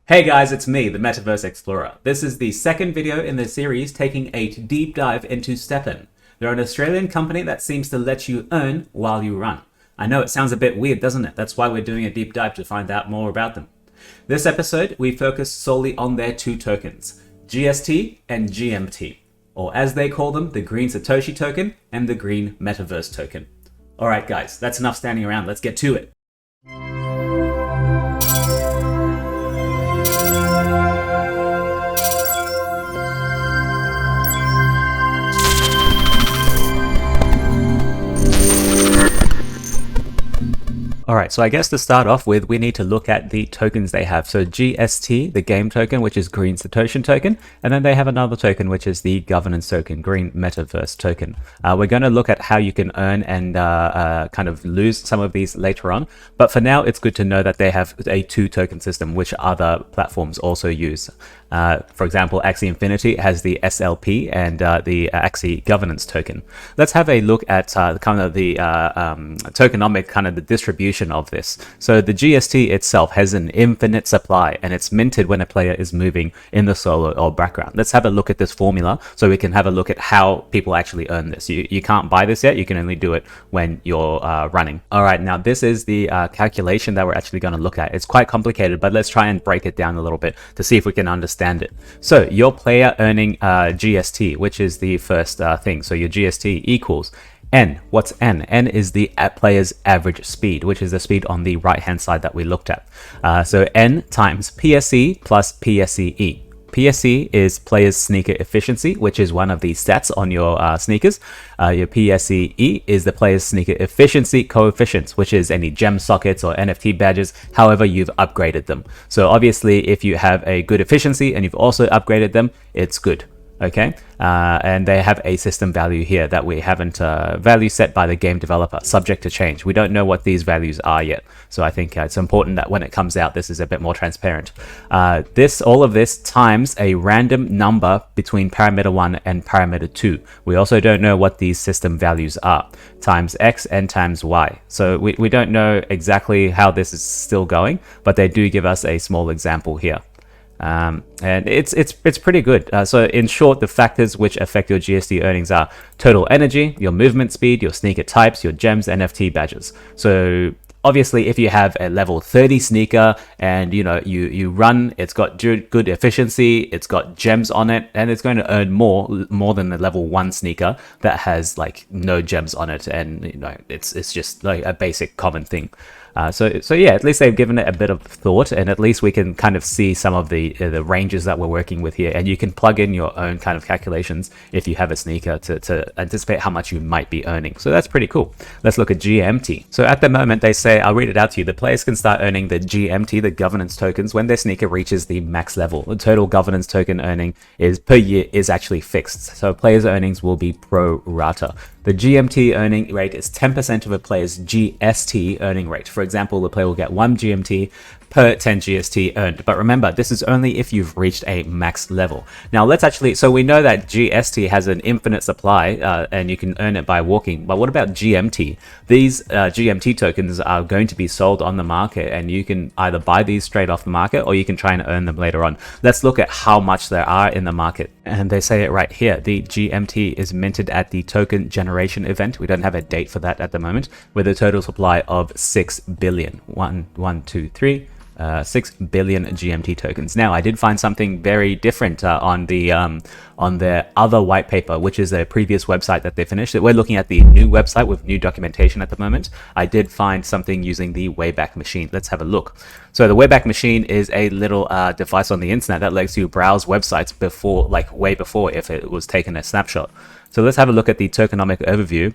Hey guys, it's me, the Metaverse Explorer. This is the second video in the series taking a deep dive into StepN. They're an Australian company that seems to let you earn while you run. I know it sounds a bit weird, doesn't it? That's why we're doing a deep dive to find out more about them. This episode, we focus solely on their two tokens, GST and GMT, or as they call them, the Green Satoshi token and the Green Metaverse token. Alright guys, that's enough standing around, let's get to it. Alright, so I guess to start off with, we need to look at the tokens they have. So GST, the game token, which is Green Satoshi token, and then they have another token, which is the governance token, Green Metaverse token. We're going to look at how you can earn and kind of lose some of these later on. But for now, it's good to know that they have a two token system, which other platforms also use. For example, Axie Infinity has the SLP and the Axie governance token. Let's have a look at kind of the tokenomic kind of the distribution of this. So the GST itself has an infinite supply and it's minted when a player is moving in the solo or background. Let's have a look at this formula so we can have a look at how people actually earn this. You can't buy this yet, you can only do it when you're running. Alright, now this is the calculation that we're actually going to look at. It's quite complicated, but let's try and break it down a little bit to see if we can understand it. So your player earning GST, which is the first thing. So your GST equals N. What's N? N is the player's average speed, which is the speed on the right hand side that we looked at. So N times PSE plus PSEE. PSE is player's sneaker efficiency, which is one of the stats on your sneakers. Your PSEE is the player's sneaker efficiency coefficients, which is any gem sockets or NFT badges, however you've upgraded them. So obviously, if you have a good efficiency and you've also upgraded them, it's good. Okay, and they have a system value here that we haven't value set by the game developer, subject to change. We don't know what these values are yet, so I think it's important that when it comes out, this is a bit more transparent. All of this times a random number between parameter 1 and parameter 2. We also don't know what these system values are, times X and times Y. So we don't know exactly how this is still going, but they do give us a small example here. And it's pretty good. So in short, the factors which affect your GST earnings are total energy, your movement speed, your sneaker types, your gems, NFT badges. So obviously, if you have a level 30 sneaker and you run, it's got good efficiency, it's got gems on it, and it's going to earn more than the level 1 sneaker that has like no gems on it, and it's just like a basic common thing. So yeah, at least they've given it a bit of thought, and at least we can kind of see some of the ranges that we're working with here, and you can plug in your own kind of calculations if you have a sneaker to anticipate how much you might be earning. So that's pretty cool. Let's look at GMT. So at the moment, they say, I'll read it out to you, the players can start earning the GMT, the governance tokens, when their sneaker reaches the max level. The total governance token earning is per year is actually fixed, so players' earnings will be pro rata. The GMT earning rate is 10% of a player's GST earning rate. For example, the player will get 1 GMT per 10 GST earned. But remember, this is only if you've reached a max level. Now let's actually, so we know that GST has an infinite supply and you can earn it by walking. But what about GMT? These GMT tokens are going to be sold on the market, and you can either buy these straight off the market or you can try and earn them later on. Let's look at how much there are in the market. And they say it right here. The GMT is minted at the token generation event. We don't have a date for that at the moment, with a total supply of 6 billion. 6 billion GMT tokens. Now, I did find something very different on their other white paper, which is a previous website that they finished. We're looking at the new website with new documentation at the moment. I did find something using the Wayback Machine. Let's have a look. So the Wayback Machine is a little device on the internet that lets you browse websites before, like way before, if it was taken a snapshot. So let's have a look at the Tokenomic Overview.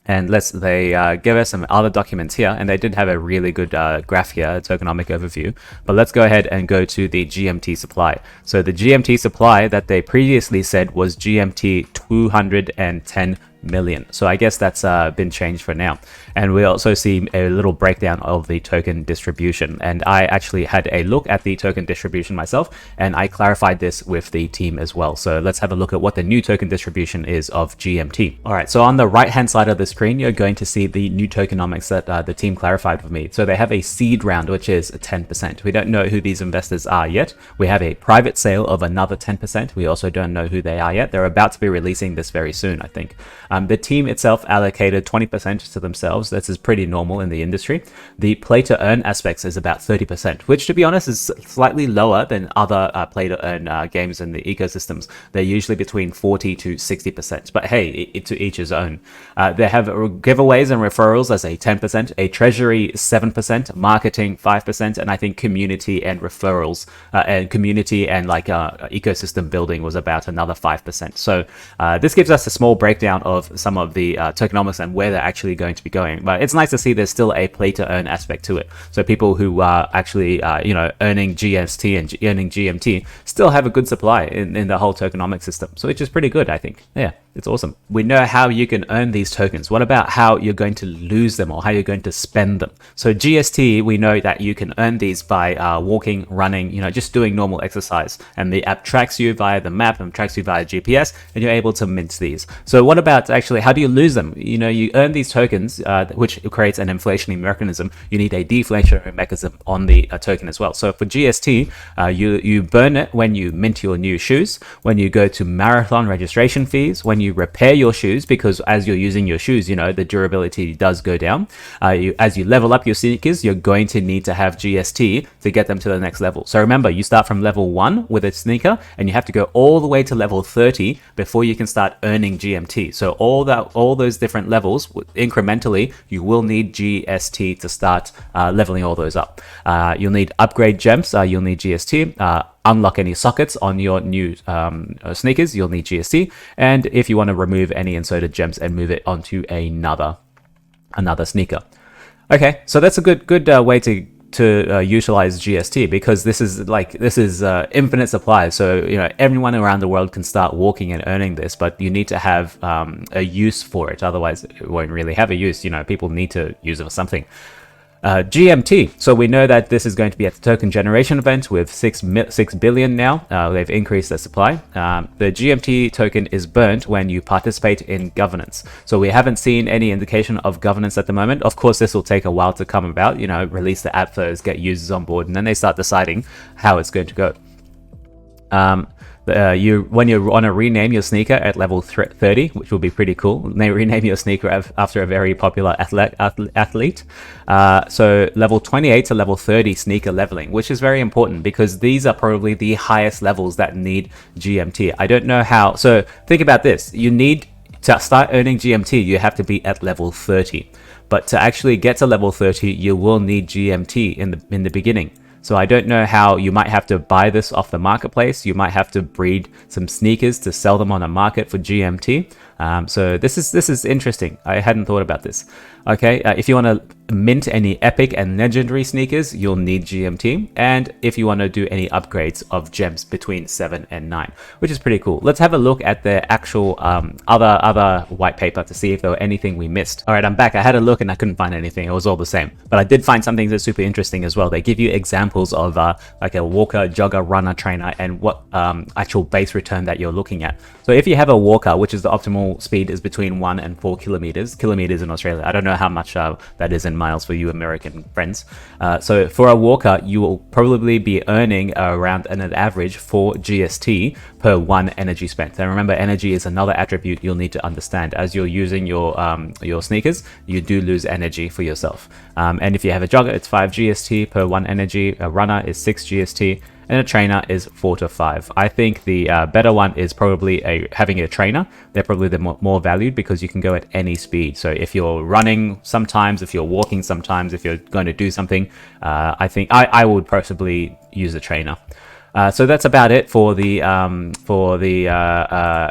And they give us some other documents here, and they did have a really good graph here, a tokenomic overview. But let's go ahead and go to the GMT supply. So the GMT supply that they previously said was GMT 210 million. So I guess that's been changed for now. And we also see a little breakdown of the token distribution. And I actually had a look at the token distribution myself, and I clarified this with the team as well. So let's have a look at what the new token distribution is of GMT. All right, so on the right hand side of the screen, you're going to see the new tokenomics that the team clarified with me. So they have a seed round, which is 10%. We don't know who these investors are yet. We have a private sale of another 10%. We also don't know who they are yet. They're about to be releasing this very soon, I think. The team itself allocated 20% to themselves. This is pretty normal in the industry. The play to earn aspects is about 30%, which to be honest is slightly lower than other play to earn games in the ecosystems. They're usually between 40 to 60%, but hey, to each his own. They have giveaways and referrals as a 10%, a treasury 7%, marketing 5%, and I think community and referrals and community and like ecosystem building was about another 5%. So this gives us a small breakdown of some of the tokenomics and where they're actually going to be going. But it's nice to see there's still a play to earn aspect to it. So people who are actually earning GST and earning GMT still have a good supply in the whole tokenomic system. So which is pretty good, I think. Yeah, it's awesome. We know how you can earn these tokens. What about how you're going to lose them or how you're going to spend them? So GST, we know that you can earn these by walking, running, just doing normal exercise. And the app tracks you via the map and tracks you via GPS, and you're able to mint these. So what about actually, how do you lose them? You earn these tokens, which creates an inflationary mechanism. You need a deflationary mechanism on the token as well. So for GST, you burn it when you mint your new shoes, when you go to marathon registration fees, when you repair your shoes, because as you're using your shoes, the durability does go down. As you level up your sneakers, you're going to need to have GST to get them to the next level. So remember, you start from level 1 with a sneaker, and you have to go all the way to level 30 before you can start earning GMT. So all those different levels, incrementally, you will need GST to start leveling all those up. You'll need upgrade gems, you'll need GST. Unlock any sockets on your new sneakers, you'll need GST. And if you want to remove any inserted gems and move it onto another sneaker. Okay, so that's a good way to utilize GST, because this is infinite supply. So everyone around the world can start walking and earning this, but you need to have a use for it. Otherwise, it won't really have a use. People need to use it for something. GMT. So we know that this is going to be at the token generation event with 6 billion now. They've increased their supply. The GMT token is burnt when you participate in governance. So we haven't seen any indication of governance at the moment. Of course, this will take a while to come about. Release the app first, get users on board, and then they start deciding how it's going to go. When you want to rename your sneaker at level 30, which will be pretty cool, rename your sneaker after a very popular athlete. So level 28 to level 30 sneaker leveling, which is very important because these are probably the highest levels that need GMT. I don't know how. So think about this. You need to start earning GMT, you have to be at level 30. But to actually get to level 30, you will need GMT in the beginning. So I don't know how. You might have to buy this off the marketplace. You might have to breed some sneakers to sell them on a market for GMT. So this is interesting. I hadn't thought about this. Okay, if you want to mint any epic and legendary sneakers, you'll need GMT. And if you want to do any upgrades of gems between 7 and 9, which is pretty cool. Let's have a look at the actual other white paper to see if there were anything we missed. All right, I'm back. I had a look and I couldn't find anything. It was all the same. But I did find something that's super interesting as well. They give you examples of like a walker, jogger, runner, trainer, and what actual base return that you're looking at. So if you have a walker, which is the optimal speed is between 1 and 4 kilometers in Australia. I don't know how much that is in miles for you American friends. So for a walker, you will probably be earning around an average 4 GST per 1 energy spent. And remember, energy is another attribute you'll need to understand. As you're using your sneakers, you do lose energy for yourself. And if you have a jogger, it's 5 GST per 1 energy. A runner is 6 GST. And a trainer is 4 to 5. I think the better one is probably having a trainer. They're probably the more valued because you can go at any speed. So if you're running sometimes, if you're walking sometimes, if you're going to do something, I think I would possibly use a trainer. So that's about it for the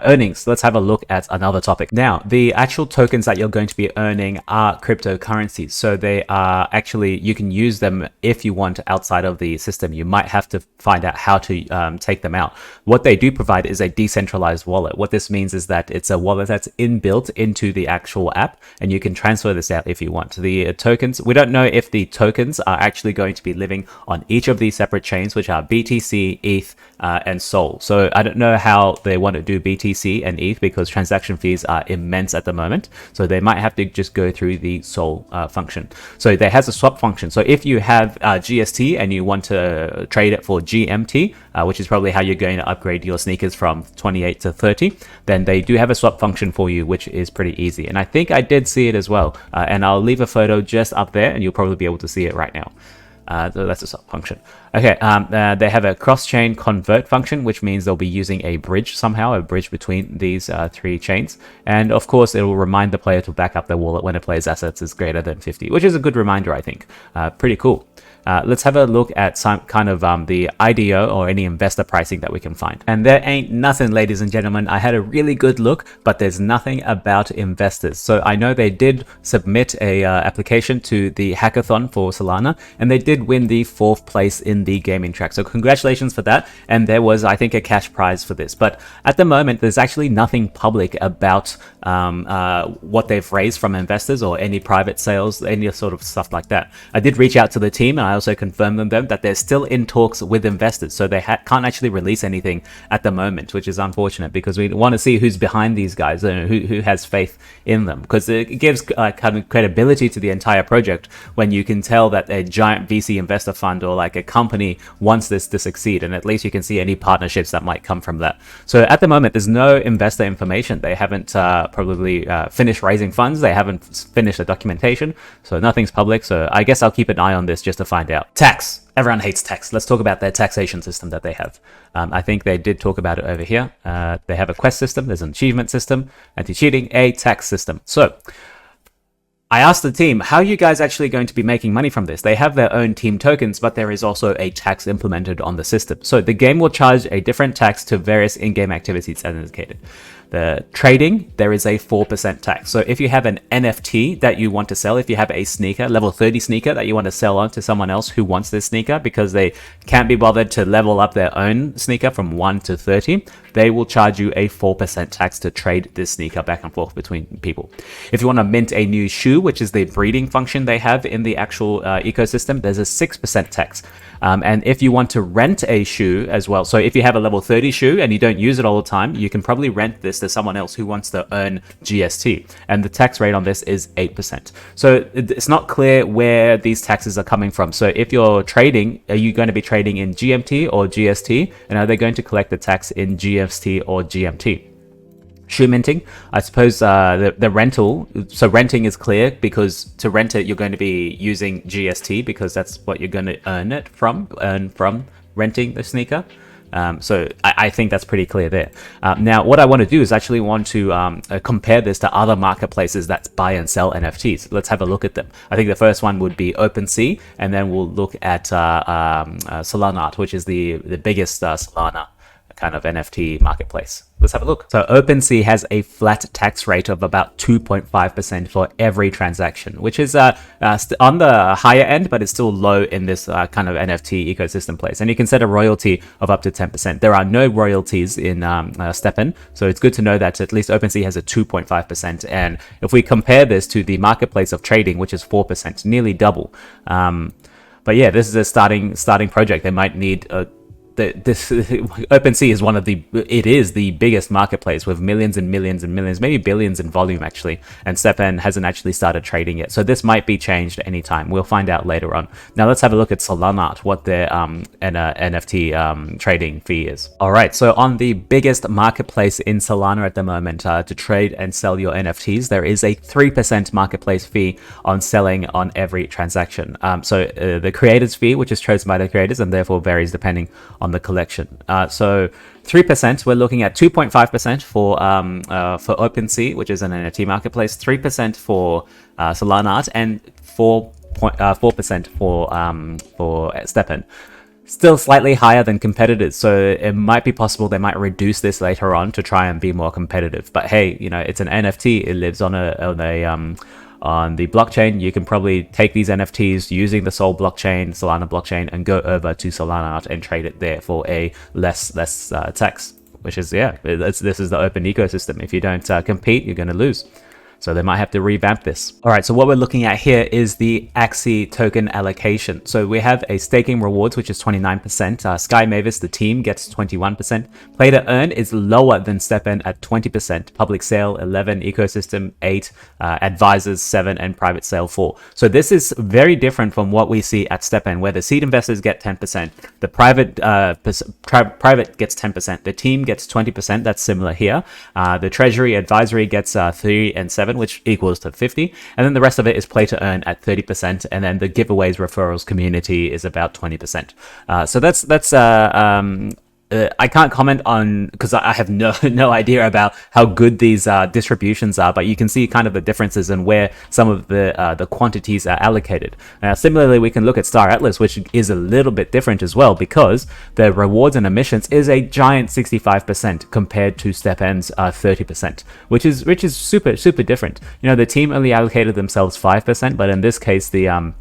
earnings. Let's have a look at another topic. Now, the actual tokens that you're going to be earning are cryptocurrencies. So they are actually, you can use them if you want outside of the system. You might have to find out how to take them out. What they do provide is a decentralized wallet. What this means is that it's a wallet that's inbuilt into the actual app, and you can transfer this out if you want. The tokens, we don't know if the tokens are actually going to be living on each of these separate chains, which are BTC, ETH, and Sol. So I don't know how they want to do BTC and ETH because transaction fees are immense at the moment. So they might have to just go through the Sol function. So there has a swap function. So if you have GST and you want to trade it for GMT, which is probably how you're going to upgrade your sneakers from 28 to 30, then they do have a swap function for you, which is pretty easy. And I think I did see it as well. And I'll leave a photo just up there and you'll probably be able to see it right now. So that's a swap function. Okay, they have a cross-chain convert function, which means they'll be using a bridge somehow, a bridge between these three chains. And of course, it will remind the player to back up their wallet when a player's assets is greater than 50, which is a good reminder, I think. Pretty cool. Let's have a look at some kind of the IDO or any investor pricing that we can find. And there ain't nothing, ladies and gentlemen. I had a really good look, but there's nothing about investors. So I know they did submit a application to the hackathon for Solana, and they did win the 4th place in the gaming track. So congratulations for that. And there was, I think, a cash prize for this. But at the moment, there's actually nothing public about what they've raised from investors or any private sales, any sort of stuff like that. I did reach out to the team, and I also confirmed with them that they're still in talks with investors, so they can't actually release anything at the moment, which is unfortunate because we want to see who's behind these guys and who has faith in them, because it gives kind of credibility to the entire project when you can tell that a giant VC investor fund or like a company wants this to succeed, and at least you can see any partnerships that might come from that. So at the moment, there's no investor information. They haven't probably finished raising funds. They haven't finished the documentation, so nothing's public. So I guess I'll keep an eye on this just to find out. Tax. Everyone hates tax. Let's talk about their taxation system that they have. I think they did talk about it over here. They have a quest system, there's an achievement system, anti-cheating, a tax system. So I asked the team, how are you guys actually going to be making money from this? They have their own team tokens, but there is also a tax implemented on the system. So the game will charge a different tax to various in-game activities as indicated. The trading, there is a 4% tax. So if you have an NFT that you want to sell, if you have a sneaker, level 30 sneaker that you want to sell on to someone else who wants this sneaker because they can't be bothered to level up their own sneaker from 1 to 30, they will charge you a 4% tax to trade this sneaker back and forth between people. If you want to mint a new shoe, which is the breeding function they have in the actual ecosystem, there's a 6% tax. And if you want to rent a shoe as well, so if you have a level 30 shoe and you don't use it all the time, you can probably rent this to someone else who wants to earn GST. And the tax rate on this is 8%. So it's not clear where these taxes are coming from. So if you're trading, are you going to be trading in GMT or GST? And are they going to collect the tax in GST or GMT? Shoe minting, I suppose the rental, so renting is clear because to rent it, you're going to be using GST because that's what you're going to earn from renting the sneaker. So I think that's pretty clear there. Now, what I want to do is actually want to compare this to other marketplaces that buy and sell NFTs. Let's have a look at them. I think the first one would be OpenSea, and then we'll look at Solana, which is the biggest Solana kind of NFT marketplace. Let's have a look. So OpenSea has a flat tax rate of about 2.5% for every transaction, which is on the higher end, but it's still low in this kind of NFT ecosystem place. And you can set a royalty of up to 10%. There are no royalties in StepN, so it's good to know that at least OpenSea has a 2.5%. And if we compare this to the marketplace of trading, which is 4%, nearly double. But yeah, this is a starting project. They might need this OpenSea is the biggest marketplace with millions and millions and millions, maybe billions in volume actually, and StepN hasn't actually started trading yet, so this might be changed anytime. We'll find out later on. Now let's have a look at Solana, what their NFT trading fee is. All right, so on the biggest marketplace in Solana at the moment, to trade and sell your NFTs, there is a 3% marketplace fee on selling on every transaction. So the creators fee, which is chosen by the creators and therefore varies depending on the collection. So 3%, we're looking at 2.5% for OpenSea, which is an NFT marketplace, 3% for Solana, and 4% for StepN. Still slightly higher than competitors, so it might be possible they might reduce this later on to try and be more competitive. But hey, you know, it's an NFT. It lives on on the blockchain. You can probably take these NFTs using the Sol blockchain, Solana blockchain, and go over to Solana and trade it there for a less tax. Which is, yeah, this is the open ecosystem. If you don't compete, you're going to lose. So they might have to revamp this. All right, so what we're looking at here is the AXI token allocation. So we have a staking rewards, which is 29%. Sky Mavis, the team, gets 21%. Play to earn is lower than StepN at 20%. Public sale, 11. Ecosystem, 8. Advisors, 7. And private sale, 4. So this is very different from what we see at StepN, where the seed investors get 10%. The private gets 10%. The team gets 20%. That's similar here. The treasury advisory gets 3 and 7, which equals to 50, and then the rest of it is play to earn at 30%, and then the giveaways, referrals, community is about 20%. So that's I can't comment on, because I have no idea about how good these distributions are, but you can see kind of the differences in where some of the quantities are allocated. Similarly, we can look at Star Atlas, which is a little bit different as well, because the rewards and emissions is a giant 65% compared to StepN's 30%, which is super different. You know, the team only allocated themselves 5%, but in this case, the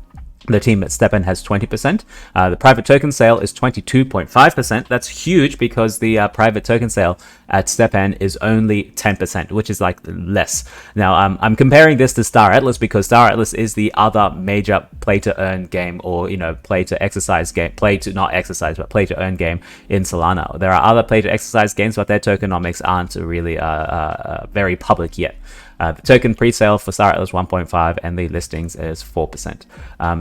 team at StepN has 20%. The private token sale is 22.5%. That's huge because the private token sale at StepN is only 10%, which is like less. Now, I'm comparing this to Star Atlas because Star Atlas is the other major play to earn game, or, you know, play to exercise game, play to not exercise, but play to earn game in Solana. There are other play to exercise games, but their tokenomics aren't really very public yet. The token pre-sale for Star Atlas 1.5 and the listings is 4%.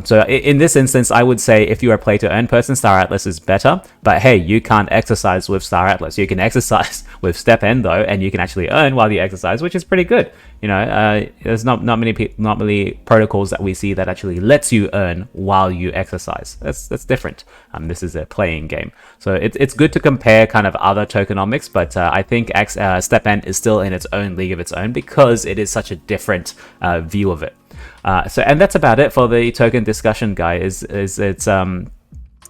So in this instance, I would say if you're a play to earn person, Star Atlas is better. But hey, you can't exercise with Star Atlas. You can exercise with StepN though, and you can actually earn while you exercise, which is pretty good. You know, there's not many protocols that we see that actually lets you earn while you exercise. That's different. This is a playing game, so it's good to compare kind of other tokenomics. But I think StepN is still in its own league of its own because it is such a different view of it. And that's about it for the token discussion, guys.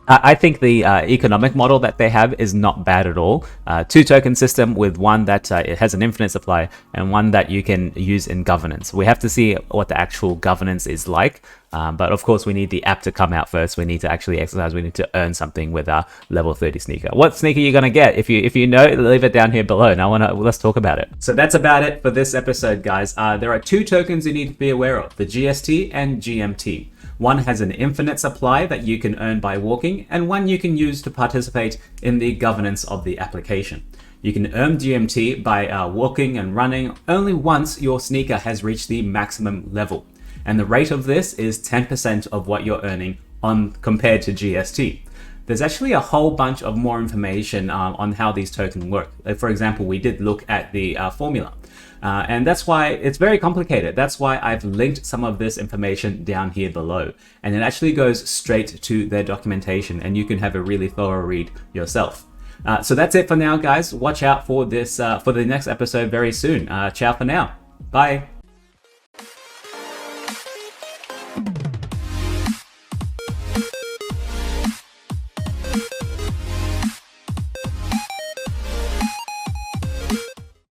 I think the economic model that they have is not bad at all. Two token system with one that it has an infinite supply and one that you can use in governance. We have to see what the actual governance is like. But of course, we need the app to come out first. We need to actually exercise. We need to earn something with our level 30 sneaker. What sneaker are you gonna get? If you know, leave it down here below. Now let's talk about it. So that's about it for this episode, guys. There are two tokens you need to be aware of: the GST and GMT. One has an infinite supply that you can earn by walking, and one you can use to participate in the governance of the application. You can earn GMT by walking and running only once your sneaker has reached the maximum level. And the rate of this is 10% of what you're earning compared to GST. There's actually a whole bunch of more information on how these tokens work. For example, we did look at the formula. And that's why it's very complicated. That's why I've linked some of this information down here below. And it actually goes straight to their documentation, and you can have a really thorough read yourself. So that's it for now, guys. Watch out for this for the next episode very soon. Ciao for now. Bye.